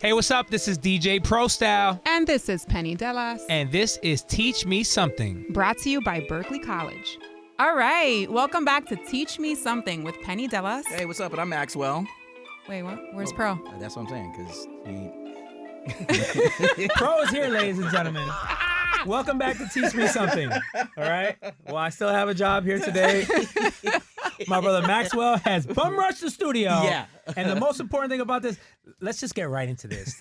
Hey, what's up? This is DJ Prostyle. And this is Penny Dellas. And this is Teach Me Something. Brought to you by Berkeley College. All right, welcome back to Teach Me Something with Penny Dellas. Hey, what's up? And I'm Maxwell. Wait, what? Where's Pro? That's what I'm saying, because Pro is here, ladies and gentlemen. Welcome back to Teach Me Something. All right? Well, I still have a job here today. My brother Maxwell has bum rushed the studio. Yeah. And the most important thing about this, let's just get right into this.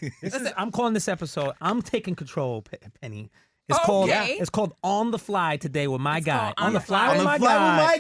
I'm calling this episode, I'm taking control, Penny. It's called On the Fly today with my guy. On the Fly with my guy.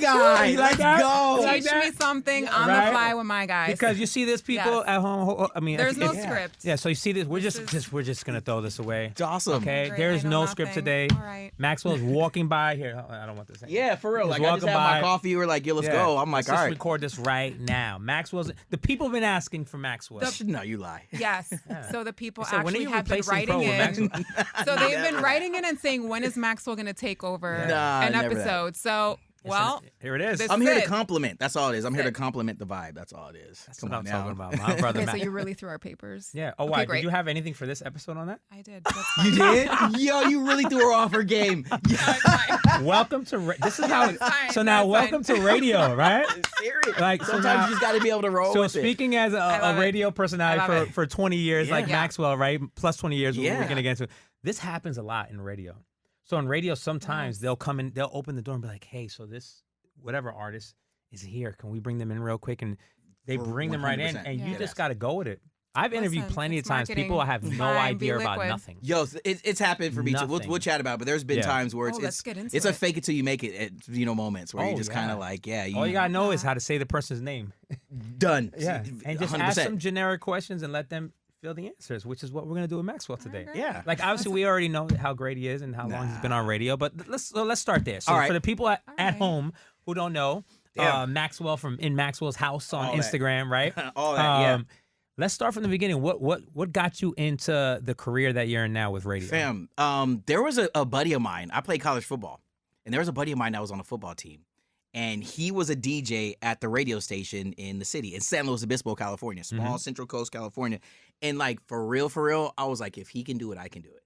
Let's go. Teach me something on the fly with my guys. Because you see this, people at home. I mean, there's no script. Yeah, so you see this. We're just gonna throw this away. It's awesome. Okay, Great, there's no nothing. script today. All right. Maxwell's walking by here. I don't want this. Yeah, for real. He's Like I just walking had my by. coffee. You were like, "Yo, let's go." I'm like, let's "All just right." record this right now. The people have been asking for Maxwell. No, you lie. Yes. So the people So when are actually you have been replacing Pro writing with in. Maxwell? So they've been writing in and saying, when is Maxwell going to take over an never episode? So, well, Here it is. this- I'm here to it. compliment. That's all it is. I'm here to compliment the vibe. That's all it is. That's Come what on I'm now. talking about. My brother okay, so Max. you really threw our papers. Yeah. Oh, Okay, why? great. Did you have anything for this episode on that? I did. That's fine. You did? Yo, you really threw her off her game. No, it's fine. Welcome to this is how. That's fine, So now, that's welcome to radio, right? Serious. Like, so Sometimes now- you just got to be able to roll So with it. speaking as a love it. radio I personality love for 20 years, like Yeah. Maxwell, right? Plus 20 years, we're Yeah. going to get into it. This happens a lot in radio. So in radio, sometimes Yes. they'll come in, they'll open the door and be like, hey, so this, whatever artist is here, can we bring them in real quick? And they For bring them right in, 100%. and you Yeah. just got to go with it. I've interviewed Listen, plenty of it's times. People marketing. have no Fine, be idea about liquid. nothing. Yo, it's happened for me too. Nothing. We'll chat about it, but there's been Yeah. times where Oh, let's get into it's a it. fake it till you make it at moments where you just kind of like, All you got to know is how to say the person's name. done. Yeah. And just 100%. ask some generic questions and let them fill the answers, which is what we're going to do with Maxwell today. Great. Yeah. Like, obviously, we already know how great he is and how long he's been on radio, but let's start there. So All right. for the people at right. home who don't know, Yeah. Maxwell from In Maxwell's House on All that. Instagram, right? All that, yeah. Let's start from the beginning. What got you into the career that you're in now with radio? Fam, there was a buddy of mine. I played college football, and there was a buddy of mine that was on a football team, and he was a DJ at the radio station in the city in San Luis Obispo, California, small Central Coast, California. And like for real, I was like, if he can do it, I can do it.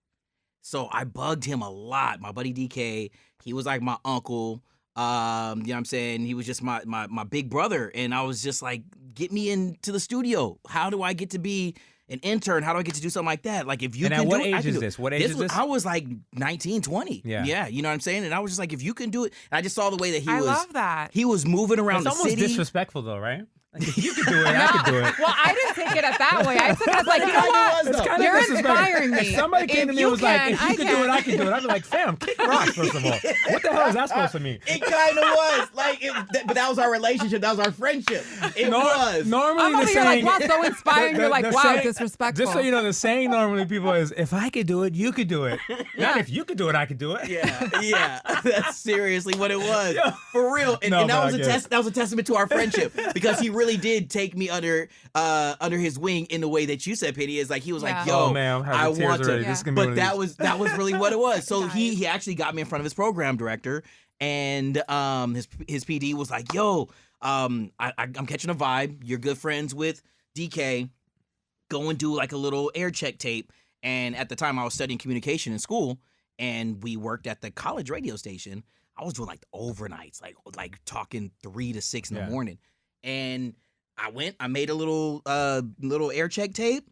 So I bugged him a lot. My buddy DK, he was like my uncle. You know what I'm saying? He was just my big brother. And I was just like, get me into the studio. How do I get to be an intern? How do I get to do something like that? Like, if you And can at what do it, I age can is do it. this? What age is this? I was like 19, 20. Yeah. You know what I'm saying? And I was just like, if you can do it. And I just saw the way that he I was. love that. He was moving around It's the almost city. disrespectful, though, right? Like, if you could do it, I could do it. Well, I didn't take it that way. I took it as like, you know Kinda what? was, though. Kinda You're disrespectful. inspiring me. If somebody came If to me you and was like, can, if you I could do it, can. I could do it. I'd be like, fam, kick rocks, first of all. What the hell is that supposed to mean? It kind of was. Like, but that was our relationship. That was our friendship. It was. Normally, I'm the over here like, saying, wow, so inspiring. You're like, the wow, saying- disrespectful. Just so you know, the saying normally people is, if I could do it, you could do it. Not if you could do it, I could do it. Yeah. That's seriously what it was. Yeah. For real. And, No, and that but was I a get it. that was a testament to our friendship because he really did take me under his wing in the way that you said, Penny. Is like he was Yeah. like, yo, Oh, man, I'm having I tears want already. to. This is gonna be one But of that was really what it was. So Guys. he actually got me in front of his program director, and his PD was like, yo, I'm catching a vibe. You're good friends with DK. Go and do like a little air check tape. And at the time I was studying communication in school, and we worked at the college radio station. I was doing like the overnights, like talking 3 to 6 in Yeah. the morning. And I made a little air check tape.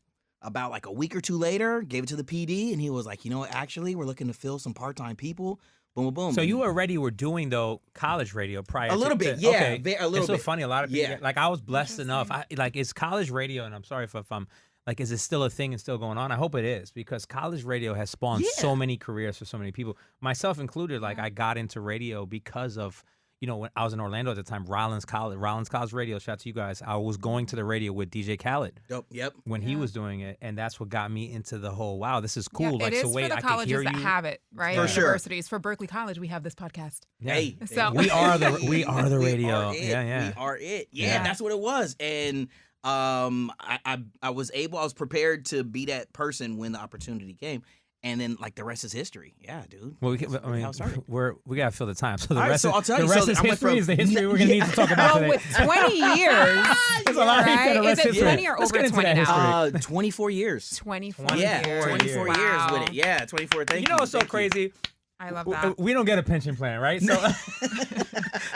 About like a week or two later, gave it to the PD, and he was like, you know what, actually, we're looking to fill some part-time people. Boom, boom, boom. So you already were doing, though, college radio prior to... A little bit, to- yeah, Okay. a little It's so bit. funny. A lot of people... Yeah. Like, I was blessed enough. Like, it's college radio, and I'm sorry if I'm... Like, is it still a thing and still going on? I hope it is, because college radio has spawned so many careers for so many people, myself included. Like, I got into radio because of, you know, when I was in Orlando at the time, Rollins College Radio, shout out to you guys. I was going to the radio with DJ Khaled Yep. when he was doing it, and that's what got me into the whole, wow, this is cool. Yeah, like, it is so wait, for the I can hear colleges that you. have it, right? For sure. Universities. For Berkeley College, we have this podcast. Yeah. Hey, So- we are the radio. We are it. Yeah. We are it. Yeah. Yeah, that's what it was. And I was prepared to be that person when the opportunity came. And then like the rest is history. Yeah, dude. Well, That's really how it started. we gotta fill the time. So the All right, rest, so I'll tell you, the rest so is I'm history. from- Is the history we're gonna need to talk about Well, today. with 20 years, There's a lot of right? the Is rest it history. 20 or Let's over get into 20 that now? history. 24 years. 24 Yeah, years. 24 years Wow. with it. Yeah, 24. Thank You know what's so Thank you. crazy? I love that. We don't get a pension plan, right? So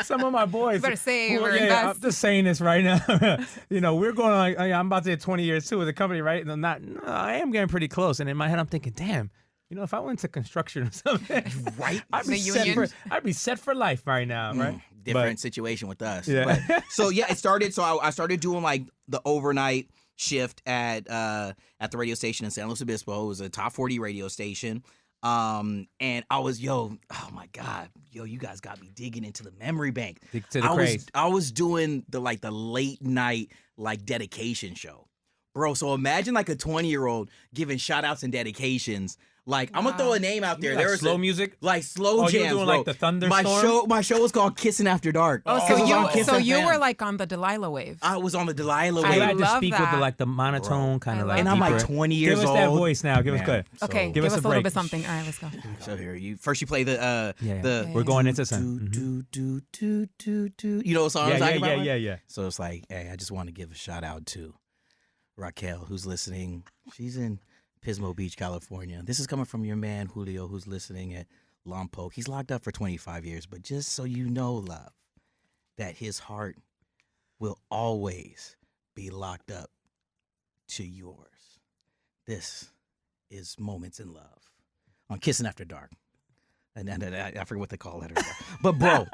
some of my boys You better save or I'm invest. just saying this right now. You know, we're going like I'm about to hit 20 years too with the company, right? And I am getting pretty close. And in my head, I'm thinking, damn. You know, if I went to construction or something, Right? I'd be The set union. I'd be set for life right now, right? Different situation with us. Yeah. But, so yeah, it started. So I started doing like the overnight shift at the radio station in San Luis Obispo. It was a top 40 radio station. And I was, oh my God, you guys got me digging into the memory bank. To the craze. I was doing the late night dedication show. Bro, so imagine like a 20-year-old giving shout outs and dedications. Like, I'm gonna throw a name out there. Like There was slow music? like slow Oh, jams, you were doing bro. like the thunderstorm? My show was called Kissing After Dark. Oh, It was on Kiss so you FM. were like on the Delilah wave. I was on the Delilah I You wave. had to love speak with that. the monotone kind I of love like. And I'm like deeper. 20 years Give us that old. voice now. Give us Man, good. Okay, so- give us us a a little break. bit something. All right, let's go. So here, you play the Yeah. We're going into something. do. You know what song I'm Yeah, talking about? yeah. So it's like, hey, I just want to give a shout out to Raquel, who's listening. She's in Pismo Beach, California. This is coming from your man, Julio, who's listening at Lompoc. He's locked up for 25 years, but just so you know, love, that his heart will always be locked up to yours. This is Moments in Love on Kissing After Dark. And I forget what they call it. But bro.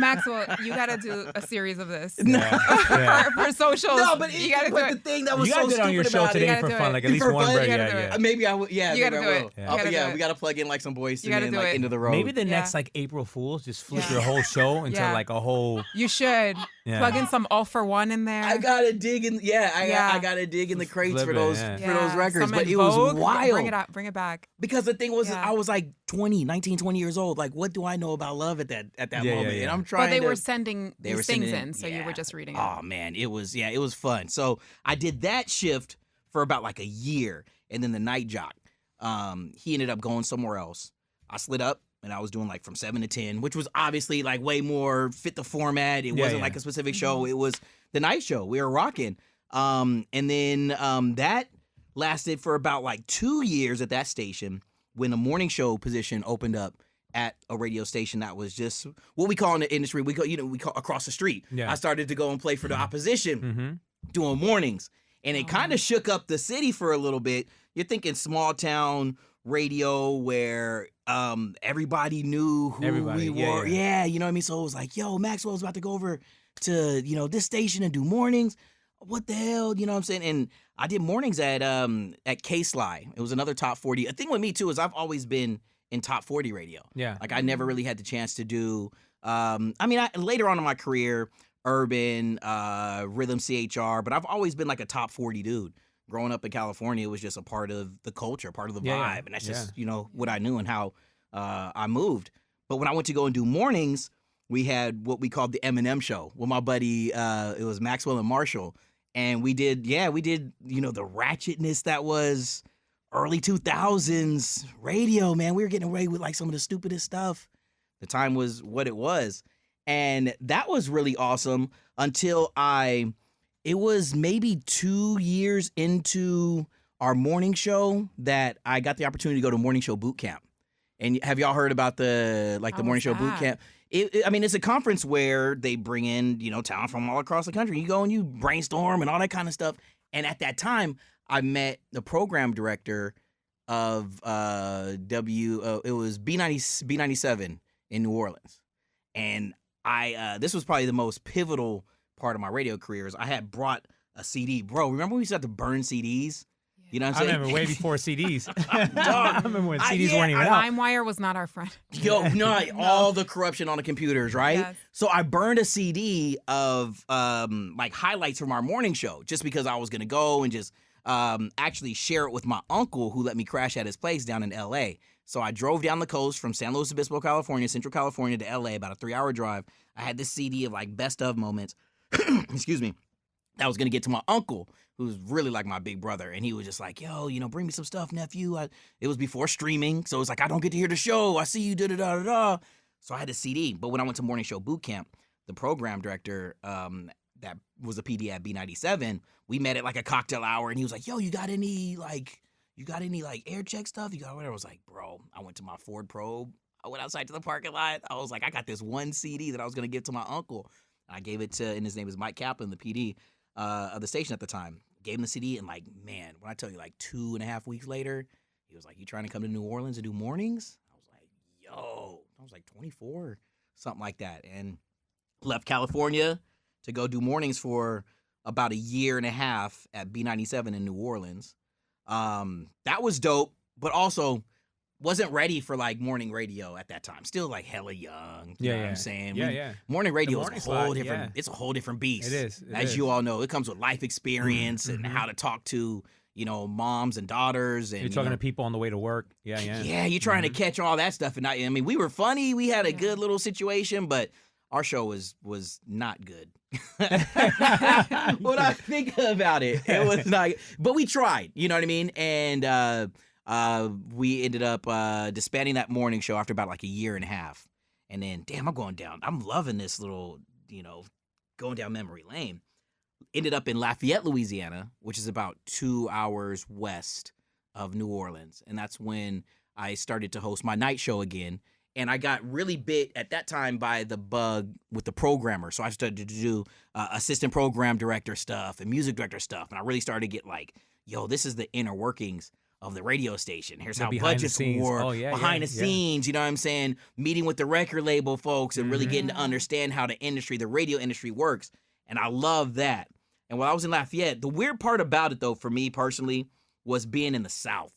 Maxwell, you got to do a series of this Yeah. for socials. No, but you got to do the it. thing that was You so gotta do it on your stupid show about today gotta for do fun, it. like at least For one fun? break. You gotta Yeah, do it. yeah. Maybe I will. Yeah, You gotta maybe do I it. will. You gotta do Yeah, it. we gotta plug in like some boys You gotta and do like it. into the road. Maybe the Yeah. next like April Fools, just flip Yeah. your whole show into Yeah. like a whole. You should Yeah. plug in some All for One in there. I gotta dig in. Yeah, Yeah. I gotta dig in the crates Flip for it, those yeah. for those records. Some But in it was Vogue. wild. Bring it up. Bring it back. Because the thing was, Yeah. I was like 19, 20 years old. Like, what do I know about love at that Yeah, moment? yeah. And I'm But trying they to. were sending They were these things sending in, so you were just reading it. Oh man, it was fun. So I did that shift for about like a year, and then the night jock, he ended up going somewhere else. I slid up, and I was doing like from 7 to 10, which was obviously like way more fit the format. It wasn't like a specific show. It was the night show. We were rocking. And then that lasted for about like 2 years at that station when a morning show position opened up at a radio station that was just what we call in the industry, we call across the street. Yeah. I started to go and play for the opposition Mm-hmm. doing mornings. And it kind of shook up the city for a little bit. You're thinking small town radio where everybody knew who we were. Yeah, you know what I mean? So it was like, yo, Maxwell's about to go over to, this station and do mornings. What the hell? You know what I'm saying? And I did mornings at K-Sly. It was another top 40. The thing with me too is I've always been in top 40 radio. Yeah. Like I never really had the chance to do later on in my career, urban, rhythm CHR, but I've always been like a top 40 dude. Growing up in California, it was just a part of the culture, part of the vibe. And that's just, what I knew and how I moved. But when I went to go and do mornings, we had what we called the M&M show with my buddy, it was Maxwell and Marshall. And we did, the ratchetness that was early 2000s radio, man. We were getting away with like some of the stupidest stuff. The time was what it was. And that was really awesome until it was maybe 2 years into our morning show that I got the opportunity to go to morning show boot camp. And have y'all heard about the morning show boot camp? It's a conference where they bring in, talent from all across the country. You go and you brainstorm and all that kind of stuff. And at that time, I met the program director of it was B97 in New Orleans. And this was probably the most pivotal part of my radio career is I had brought a CD. Bro, remember when we used to have to burn CDs? You know what I'm saying? I remember way before CDs. I remember when CDs weren't even out. LimeWire was not our friend. Yo, all the corruption on the computers, right? Yes. So I burned a CD of like highlights from our morning show just because I was going to go and just actually share it with my uncle who let me crash at his place down in L.A. So I drove down the coast from San Luis Obispo, California, Central California to L.A., about a 3-hour drive. I had this CD of like best of moments, excuse me, that I was going to get to my uncle who's really like my big brother, and he was just like, yo, bring me some stuff, nephew. It was before streaming, so it's like, I don't get to hear the show. I see you, da-da-da-da-da. So I had a CD. But when I went to morning show boot camp, the program director that was a PD at B97, we met at like a cocktail hour, and he was like, yo, you got any air check stuff? You got whatever? I was like, bro, I went to my Ford Probe. I went outside to the parking lot. I was like, I got this one CD that I was going to give to my uncle. I gave it to, and his name is Mike Kaplan, the PD of the station at the time. Gave him the CD, and like, man, when I tell you, like 2.5 weeks later, he was like, you trying to come to New Orleans and do mornings? I was like, yo. I was like 24, something like that. And left California to go do mornings for about 1.5 years at B97 in New Orleans. That was dope, but also wasn't ready for like morning radio at that time. Still like hella young. You know what I'm saying? Morning radio is a whole different. It's a whole different beast. It is. As you all know, it comes with life experience and how to talk to moms and daughters. And you're talking to people on the way to work. Yeah. You're trying to catch all that stuff. And I mean, we were funny. We had a good little situation, but our show was not good. When I think about it, it was not. But we tried. You know what I mean? And we ended up disbanding that morning show after about like 1.5 years. And then, damn, I'm going down. I'm loving this little, going down memory lane. Ended up in Lafayette, Louisiana, which is about 2 hours west of New Orleans. And that's when I started to host my night show again. And I got really bit at that time by the bug with the programmer. So I started to do assistant program director stuff and music director stuff. And I really started to get like, yo, this is the inner workings of the radio station. Here's how budgets work, behind the scenes, you know what I'm saying? Meeting with the record label folks and really getting to understand how the radio industry works. And I love that. And while I was in Lafayette, the weird part about it, though, for me personally, was being in the South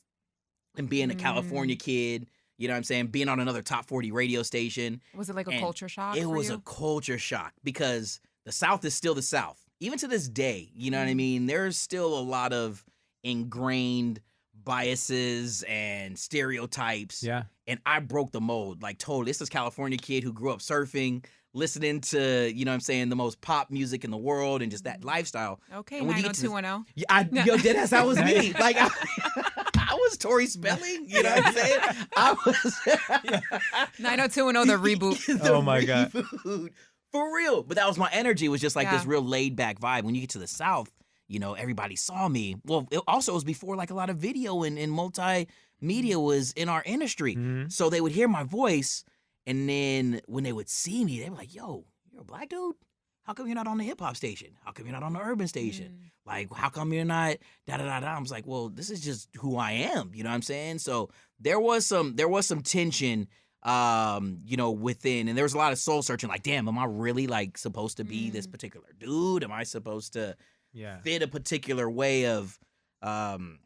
and being a California kid. You know what I'm saying? Being on another top 40 radio station. Was it like a culture shock? It was a culture shock because the South is still the South. Even to this day, you know what I mean? There's still a lot of ingrained biases and stereotypes. Yeah. And I broke the mold, like totally. This is California kid who grew up surfing, listening to, you know what I'm saying, the most pop music in the world and just that lifestyle. Okay, 90210. Yo, Dellas, that was me. Like, I was Tori Spelling, you know what I'm saying? I was 90210, the reboot. Oh my God. For real. But that was my energy. It was just like this real laid back vibe. When you get to the South, everybody saw me. Well, it also was before like a lot of video and multimedia was in our industry. So they would hear my voice, and then when they would see me, they were like, yo, you're a black dude? How come you're not on the hip hop station? How come you're not on the urban station? Like, how come you're not da-da-da-da? I was like, well, this is just who I am. You know what I'm saying? So there was some tension, within, and there was a lot of soul searching. Like, damn, am I really like supposed to be this particular dude? Am I supposed to fit a particular way of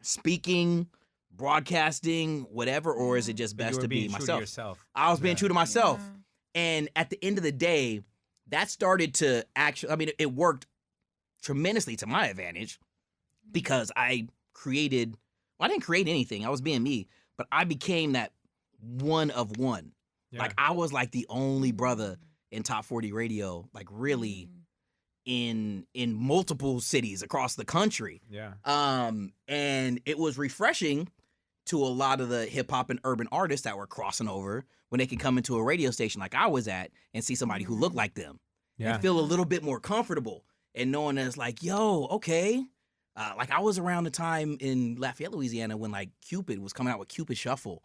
speaking, broadcasting, whatever, or is it just best to be myself? I was being true to myself. And at the end of the day, that started to actually, I mean, it worked tremendously to my advantage because I didn't create anything. I was being me, but I became that one of one. Yeah. Like, I was like the only brother in top 40 radio, like really in multiple cities across the country. Yeah. And it was refreshing to a lot of the hip hop and urban artists that were crossing over when they could come into a radio station like I was at and see somebody who looked like them and feel a little bit more comfortable and knowing that it's like, yo, okay. Like, I was around the time in Lafayette, Louisiana when like Cupid was coming out with Cupid Shuffle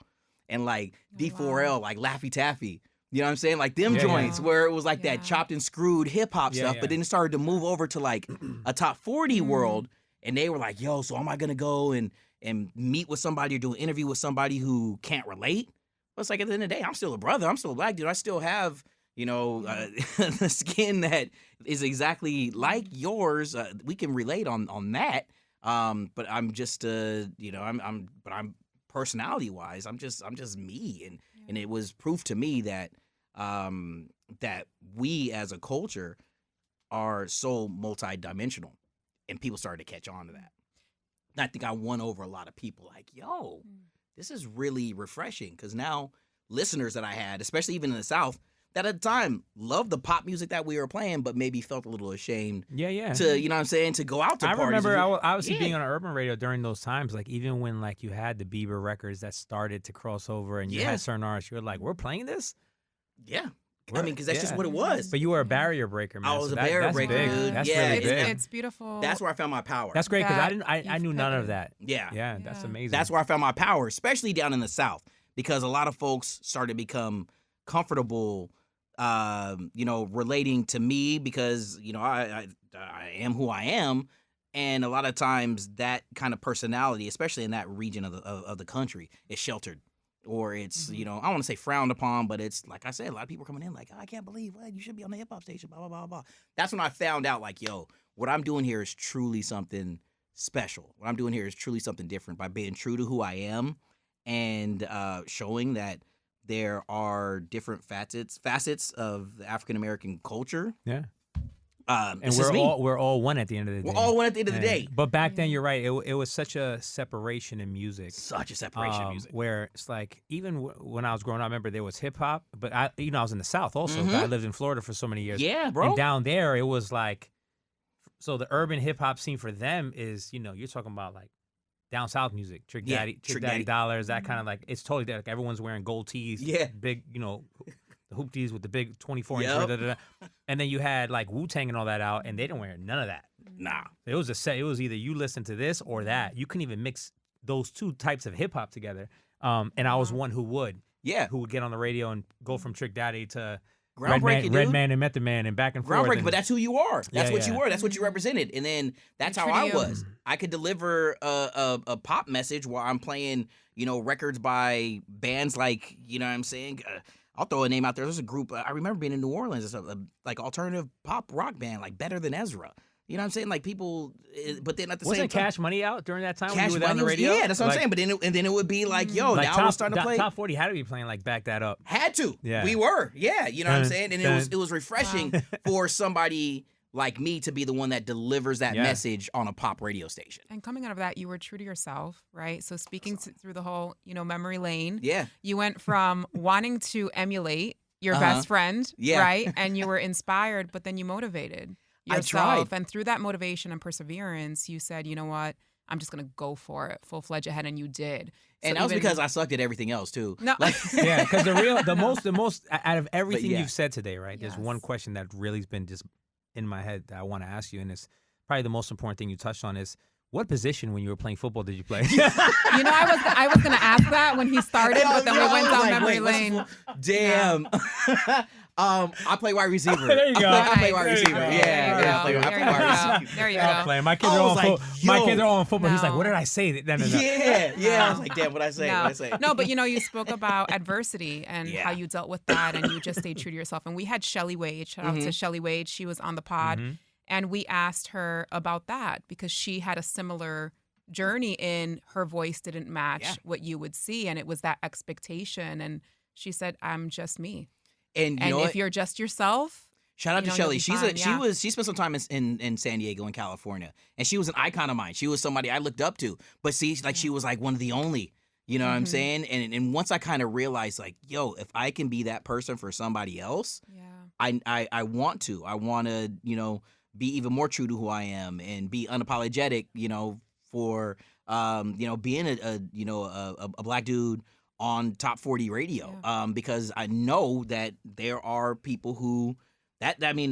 and like D4L, like Laffy Taffy. You know what I'm saying? Like them joints where it was like that chopped and screwed hip hop stuff, but then it started to move over to like a top 40 world. And they were like, yo, so am I going to go and meet with somebody or do an interview with somebody who can't relate? But it's like, at the end of the day, I'm still a brother. I'm still a black dude. I still have, the skin that is exactly like yours. We can relate on that. But I'm just, I'm personality wise, I'm just me. And it was proof to me that that we as a culture are so multidimensional, and people started to catch on to that. And I think I won over a lot of people. Like, yo, this is really refreshing, because now listeners that I had, especially even in the South, that at the time loved the pop music that we were playing, but maybe felt a little ashamed Yeah. to, you know what I'm saying, to go out to I parties. remember obviously being on urban radio during those times, like even when like you had the Bieber records that started to cross over and you had certain artists, you were like, we're playing this? Yeah. I mean, because that's just what it was. But you were a barrier breaker, man. I was a barrier breaker, dude. That's Yeah, really big. It's beautiful. That's where I found my power. That's great because I knew none of that. Yeah. That's amazing. That's where I found my power, especially down in the South, because a lot of folks started to become comfortable, relating to me because, I am who I am. And a lot of times that kind of personality, especially in that region of the country, is sheltered. Or it's, I don't want to say frowned upon, but it's, like I said, a lot of people are coming in like, I can't believe what, you should be on the hip-hop station, blah, blah, blah, blah. That's when I found out, like, yo, what I'm doing here is truly something special. What I'm doing here is truly something different by being true to who I am and showing that there are different facets of the African-American culture. Yeah. And we're all one at the end of the day. We're all one at the end of the day. But back then, you're right. It was such a separation in music. Such a separation in music. Where it's like, even when I was growing up, I remember there was hip hop, but I was in the South also. I lived in Florida for so many years. Yeah, bro. And down there, it was like, so the urban hip hop scene for them is, you're talking about like down South music, Trick Daddy Dollars, that kind of like, it's totally like everyone's wearing gold tees. Yeah. Big, the hoop tees with the big 24-inch. And then you had like Wu-Tang and all that out, and they didn't wear none of that. Nah. It was it was either you listen to this or that. You couldn't even mix those two types of hip hop together. And I was one who would. Yeah. Who would get on the radio and go from Trick Daddy to Groundbreaking, Redman and Method Man and back and forth. Groundbreaking, but that's who you are. That's what you were. That's what you represented. And then that's how I was. I could deliver a pop message while I'm playing, records by bands like, what I'm saying? I'll throw a name out there. There's a group, I remember being in New Orleans, it's a like alternative pop rock band, like Better Than Ezra. You know what I'm saying? Like people, but then at the same time. Wasn't Cash Money out during that time when Cash you were on the radio? Yeah, that's what I'm saying. But then it would be like, yo, like now we're starting to play. Top 40 had to be playing like Back That Up. Had to. Yeah. We were. Yeah. You know what I'm saying? And it was refreshing for somebody like me to be the one that delivers that message on a pop radio station. And coming out of that, you were true to yourself, right? So speaking through the whole, memory lane. Yeah. You went from wanting to emulate your best friend, right? And you were inspired, but then you motivated yourself. And through that motivation and perseverance, you said, you know what? I'm just going to go for it, full-fledged ahead, and you did. And that was because I sucked at everything else, too. No. Yeah, because the most, out of everything you've said today, right, there's one question that really's been just in my head that I want to ask you, and it's probably the most important thing you touched on is, what position when you were playing football did you play? I was going to ask that when he started, but then we went down memory lane. Damn. Yeah. I play wide receiver. There you go. I play wide receiver. Okay. Yeah, I play wide receiver. There you go. My kids are all on football. He's like, what did I say? No. Yeah. I was like, damn, what I say? No. What I say? No, but you spoke about adversity and how you dealt with that, and you just stayed true to yourself. And we had Shelly Wade. Shout out to Shelly Wade. She was on the pod, and we asked her about that because she had a similar journey in her voice didn't match what you would see, and it was that expectation. And she said, I'm just me. And if you're just yourself, shout out to Shelly. She spent some time in San Diego in California, and she was an icon of mine. She was somebody I looked up to. But see, like she was like one of the only. You know what I'm saying? And once I kind of realized, like, yo, if I can be that person for somebody else, I want to. I want to, be even more true to who I am and be unapologetic, for being a black dude on top 40 radio, because I know that there are people who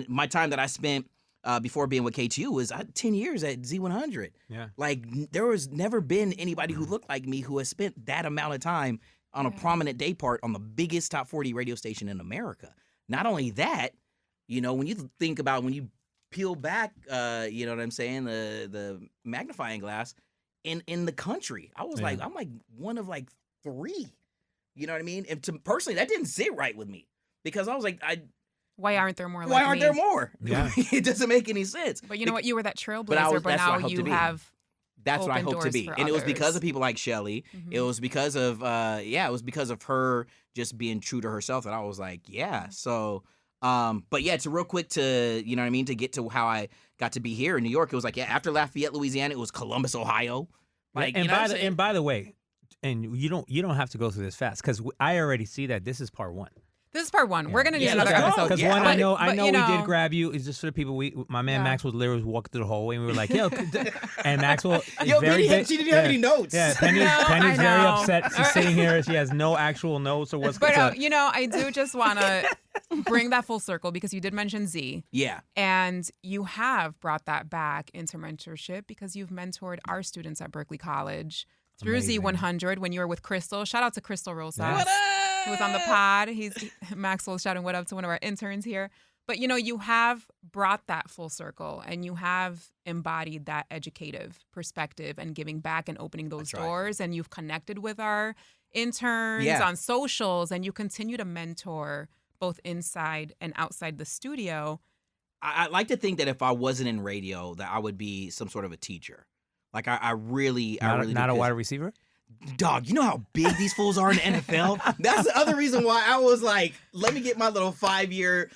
my time that I spent before being with KTU was 10 years at Z100. Yeah. Like there was never been anybody who looked like me who has spent that amount of time on a prominent day part on the biggest top 40 radio station in America. Not only that, when you think about when you peel back, you know what I'm saying, the magnifying glass in the country, I was like, I'm like one of like 3. You know what I mean? And personally, that didn't sit right with me because I was like, why aren't there more? Why aren't me? there more? Yeah. It doesn't make any sense. But you know what? You were that trailblazer, but now you have. That's what I hope to be, and it was because of people like Shelly. It was because of it was because of her just being true to herself that I was like, yeah. So, but yeah, it's real quick to to get to how I got to be here in New York. It was like after Lafayette, Louisiana, it was Columbus, Ohio. Like, by the way. And you don't have to go through this fast because I already see that this is part 1. This is part one. Yeah. We're gonna need Yeah, another let's go. episode. Because Yeah. one, I know you we did grab you. It's just for the people. My man Yeah. Maxwell literally was walking through the hallway, and we were like, "Yo," and Maxwell is Yo, very Penny, big. she didn't have any notes. Yeah, Penny's I very know. upset. She's sitting here. She has no actual notes or what's. But so- I do just want to bring that full circle because you did mention Z, Yeah. and you have brought that back into mentorship because you've mentored our students at Berkeley College through Amazing. Z100 when you were with Crystal. Shout out to Crystal Rosas. Yes. What up? Who was on the pod. Maxwell's shouting what up to one of our interns here. But you have brought that full circle and you have embodied that educative perspective and giving back and opening those That's right. doors. And you've connected with our interns Yeah. on socials and you continue to mentor both inside and outside the studio. I like to think that if I wasn't in radio, that I would be some sort of a teacher. Like I really not do, a 'cause- wide receiver. Dog, you know how big these fools are in the NFL? That's the other reason why I was like, let me get my little 5-year.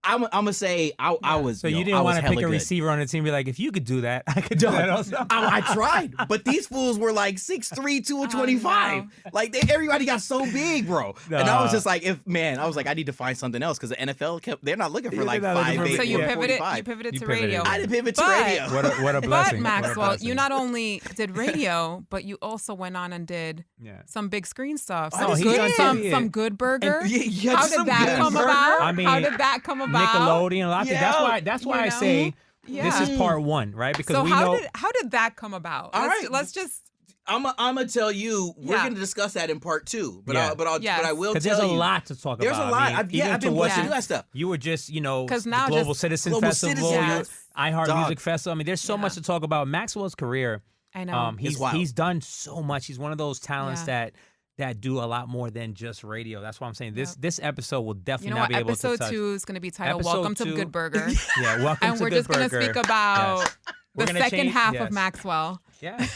I'm gonna say I was. So you I didn't was want to pick hella a good. receiver on the team and be like, if you could do that, I could do that also. I tried, but these fools were like 6'3", 225. Like everybody got so big, bro. And I was just like, I need to find something else because the NFL they're not looking for Yeah, like they're not looking 5'8", for- So you Yeah. pivoted. 45. You pivoted You to pivoted. radio. I didn't pivot to But- radio. What a blessing. But What a Maxwell, blessing. you not only did radio, but you also went on and did Yeah. some big screen stuff. Oh, Some he's good, done some Good Burger. And- yeah, How some did that Good come Burger. about? I mean, How did that come about? Nickelodeon, a lot of things. That's why I say Yeah. this is part one, right? Because So we how know. did that come about? All let's, right. let's just I'm gonna tell you. We're Yeah. gonna discuss that in part 2. But Yeah. but I will tell Because you. there's a lot to talk There's about. a lot. I mean, even I've to been what blessed to you- do that stuff. You were just, 'Cause the now Global just- Citizen Global Festival, Citizen, your yes. iHeart Dog. Music Festival. I mean, there's so much to talk about. Maxwell's career, I know. It's wild. he's done so much. He's one of those talents Yeah. that do a lot more than just radio. That's why I'm saying Yep. this episode will You definitely know not what? be able Episode to touch. 2 is going to be titled Episode "Welcome to 2 Good Burger," Yeah, welcome and to we're Good just going to Burger. speak about Yes. We're the gonna second change- half yes. of Maxwell. Yeah.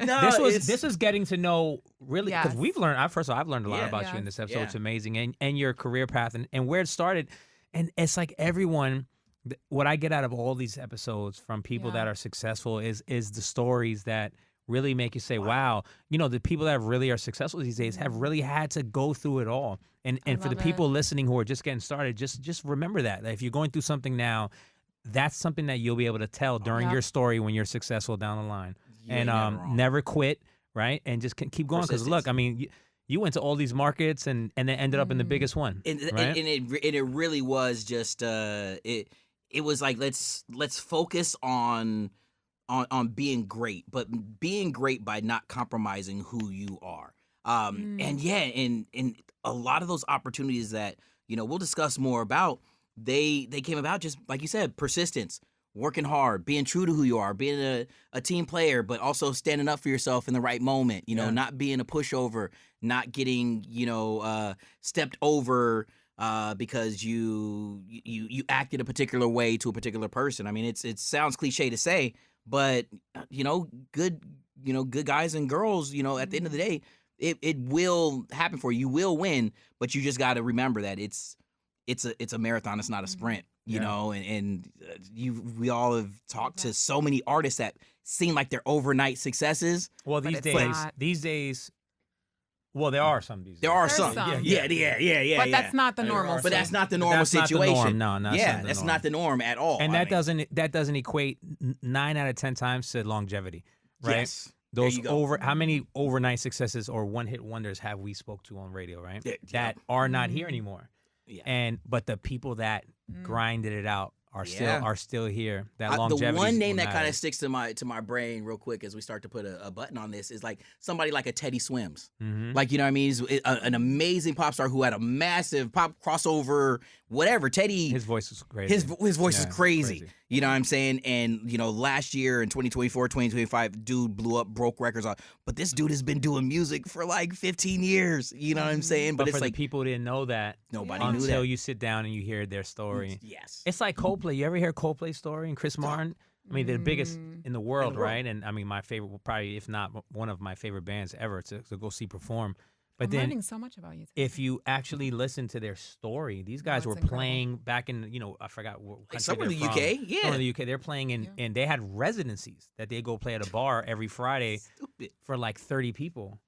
No, This was getting to know really because Yes. we've learned. First of all, I've learned a lot Yeah. about you in Yes. this episode. Yeah. It's amazing, and your career path and where it started, and it's like everyone. What I get out of all these episodes from people Yeah. that are successful is the stories that really make you say, "Wow!" The people that really are successful these days have really had to go through it all. And I for the love people it. listening who are just getting started, just remember that if you're going through something now, that's something that you'll be able to tell during Yep. your story when you're successful down the line. You And ain't never wrong. never quit, right? And just keep going because look, Persistence. I mean, you went to all these markets and then ended up in the Mm-hmm. biggest one, and right? it really was just it was like let's focus on being great, but being great by not compromising who you are. And yeah, and a lot of those opportunities that we'll discuss more about, they came about just like you said, persistence, working hard, being true to who you are, being a team player, but also standing up for yourself in the right moment, Yeah. not being a pushover, not getting, stepped over because you acted a particular way to a particular person. I mean, it sounds cliche to say, but good guys and girls, at the end of the day, it will happen for you. You will win, but you just got to remember that it's a marathon. It's not a sprint. You Yeah. know, and we all have talked to so many artists that seem like they're overnight successes. Well, But these it's days, not. well, there are some these days. There are There's some. some. Yeah. But that's not the There normal. are But that's thing. not the But normal that's not the situation. norm. No, that's yeah, not the that's norm. not the norm at all. And I that mean, doesn't equate 9 out of 10 times to longevity, right? Yes. Those There you go. how many overnight successes or one hit wonders have we spoke to on radio, right? Yeah, That are not here Mm. anymore. Yeah. But the people that grinded it out are Yeah. still here. That The longevity. one name that kind of sticks to my brain real quick as we start to put a button on this is like somebody like a Teddy Swims. Mm-hmm. Like, you know what I mean? He's an amazing pop star who had a massive pop crossover, whatever. Teddy, His voice was crazy. his voice Yeah, is crazy. You know what I'm saying? And, last year in 2024, 2025, dude blew up, broke records on. But this dude has been doing music for like 15 years. You know what I'm saying? But But for it's the like people who didn't know that nobody Yeah. knew until that. you sit down and you hear their story. Yes. It's like Coldplay. You ever hear Coldplay's story and Chris Martin? I mean, they're the biggest Mm. in the world, world. right? And I mean, my favorite, probably if not one of my favorite bands ever to go see perform. But I'm then learning so much about you. if you actually listen to their story, these guys it's were incredible. playing back in, I forgot what country somewhere in they're the from. UK, yeah. Somewhere in the UK. They're playing in, Yeah. and they had residencies that they go play at a bar every Friday Stupid. for like 30 people.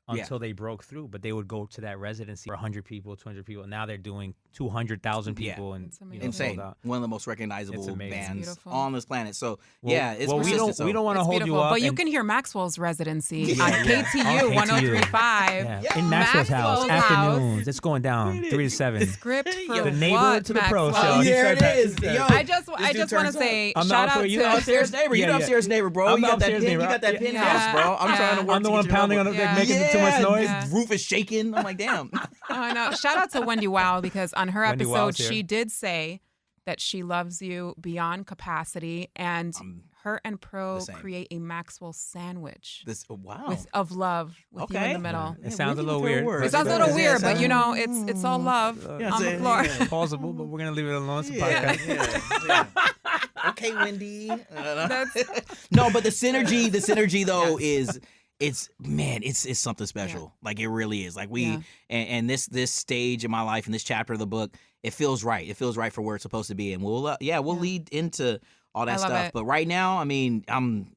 until they broke through. But they would go to that residency for 100 people, 200 people. Now they're doing 200,000 people, and insane. sold out. One of the most recognizable bands on this planet. So it's we don't want to hold you up. But you can hear Maxwell's residency on KTU 103.5 in Maxwell's house. Afternoons, it's going down 3 to 7. Script for the neighbor what, to the Maxwell? pro show. There it is. Yo, I just want to say shout out to you the upstairs neighbor. You the upstairs neighbor, bro. You got that pin. You got that penthouse, bro. I'm trying to work. I'm the one pounding on the making too much noise. His roof is shaking. I'm like, damn. Oh no! Shout out to Wendy Wow, because on her episode she did say that she loves you beyond capacity, and her and Pro create a Maxwell sandwich. Of love with you in the middle. It sounds a little weird. It sounds a little weird, but it's all love on the floor. Plausible, but we're gonna leave it alone. It's a podcast. Okay, Wendy. No, but the synergy though is. It's something special. Like it really is. Like and this stage in my life and this chapter of the book, it feels right. It feels right for where it's supposed to be, and we'll lead into all that stuff. But right now, I mean, I'm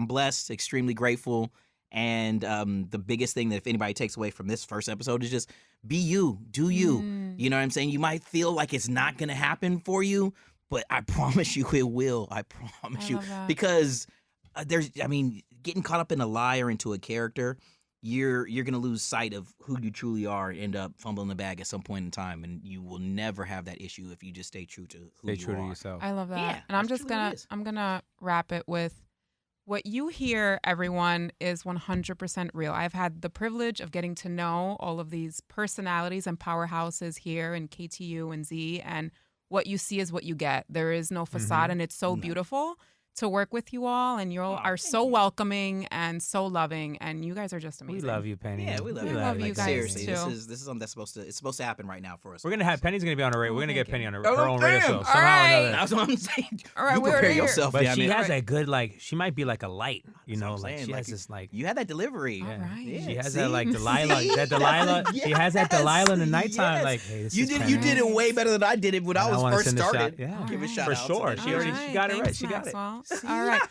blessed, extremely grateful, and the biggest thing that if anybody takes away from this first episode is just be you, do you. You know what I'm saying? You might feel like it's not gonna happen for you, but I promise you it will. I promise you, because getting caught up in a lie or into a character, you're gonna lose sight of who you truly are and end up fumbling the bag at some point in time, and you will never have that issue if you just stay true to who you are. To yourself. I love that. Yeah, and I'm gonna wrap it with what you hear, everyone, is 100% real. I've had the privilege of getting to know all of these personalities and powerhouses here in KTU and Z, and what you see is what you get. There is no facade, and it's so beautiful to work with you all, and you all are so welcoming and so loving, and you guys are just amazing. We love you, Penny. Yeah, we love you guys. Seriously, too. this is something that's supposed to happen right now for us. We're gonna have Penny's gonna be on a radio. We're gonna get Penny on her own radio show. All right. That's what I'm saying. All right, you prepare yourself. But she has a good she might be like a light, she has this you had that delivery. All right. Yeah, she has that Delilah. She has that Delilah in the nighttime. Yes. Like, hey, you did it way better than I did it when I was first started. Yeah, give a shout for out sure. She got it right. She got it. All right.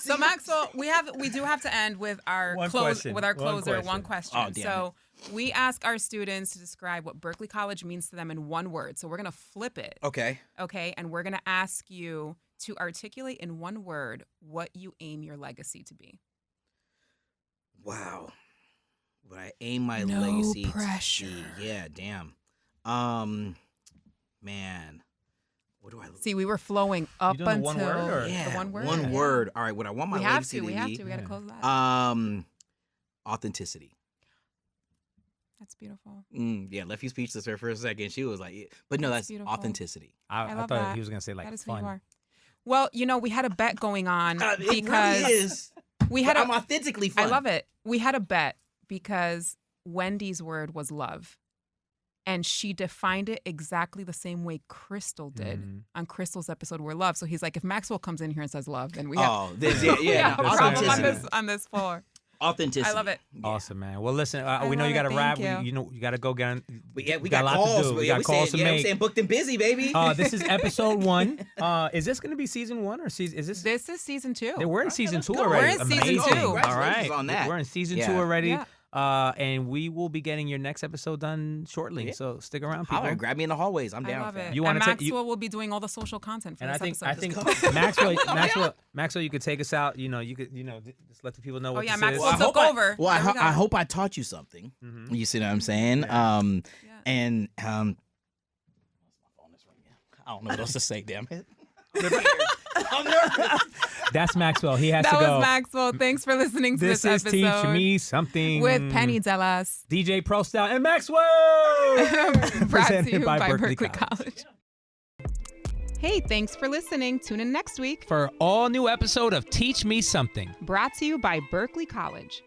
So Maxwell, we do have to end with our closer. One question. Oh, damn so we ask our students to describe what Berkeley College means to them in one word. So we're gonna flip it. Okay. Okay, and we're gonna ask you to articulate in one word what you aim your legacy to be. Wow. What I aim my legacy pressure. to be. Yeah, damn. Man. What do I see? We were flowing up until one word, the one word. One word. All right. What I want my legacy to be. We have to. We gotta close that. Authenticity. That's beautiful. Yeah, left you speechless there for a second. She was like, but no, that's beautiful. Authenticity. I thought that. he was gonna say like that is fun. Who you are. Well, we had a bet going on because it really is. I'm authentically fun. I love it. We had a bet because Wendy's word was love. And she defined it exactly the same way Crystal did on Crystal's episode We're Love. So he's like, if Maxwell comes in here and says love, then we have a problem on this floor. Authenticity. I love it. Awesome, man. Well, listen, we know you got to wrap. You got to go get on. We got calls. We got calls to make. I'm saying booked and busy, baby. This is episode 1. Is this going to be season 1 or season? Is this? This is season 2. We're in season 2 already. We're in season 2. All right. On that. We're in season 2 already. Yeah. And we will be getting your next episode done shortly. Yeah. So stick around, people. Holler, grab me in the hallways. I'm down. I love it. You and Maxwell will be doing all the social content for this episode. I think Maxwell, you could take us out. You could, just let the people know what this is. Maxwell took over. I hope I taught you something. Mm-hmm. You see what I'm saying? And I don't know what else to say. Damn it. I'm nervous. That's Maxwell. He has to go. That was Maxwell. Thanks for listening to this episode. This is Teach Me Something. With Penny Dellas. DJ Prostyle and Maxwell. Brought to you by Berkeley College. Hey, thanks for listening. Tune in next week for an all new episode of Teach Me Something. Brought to you by Berkeley College.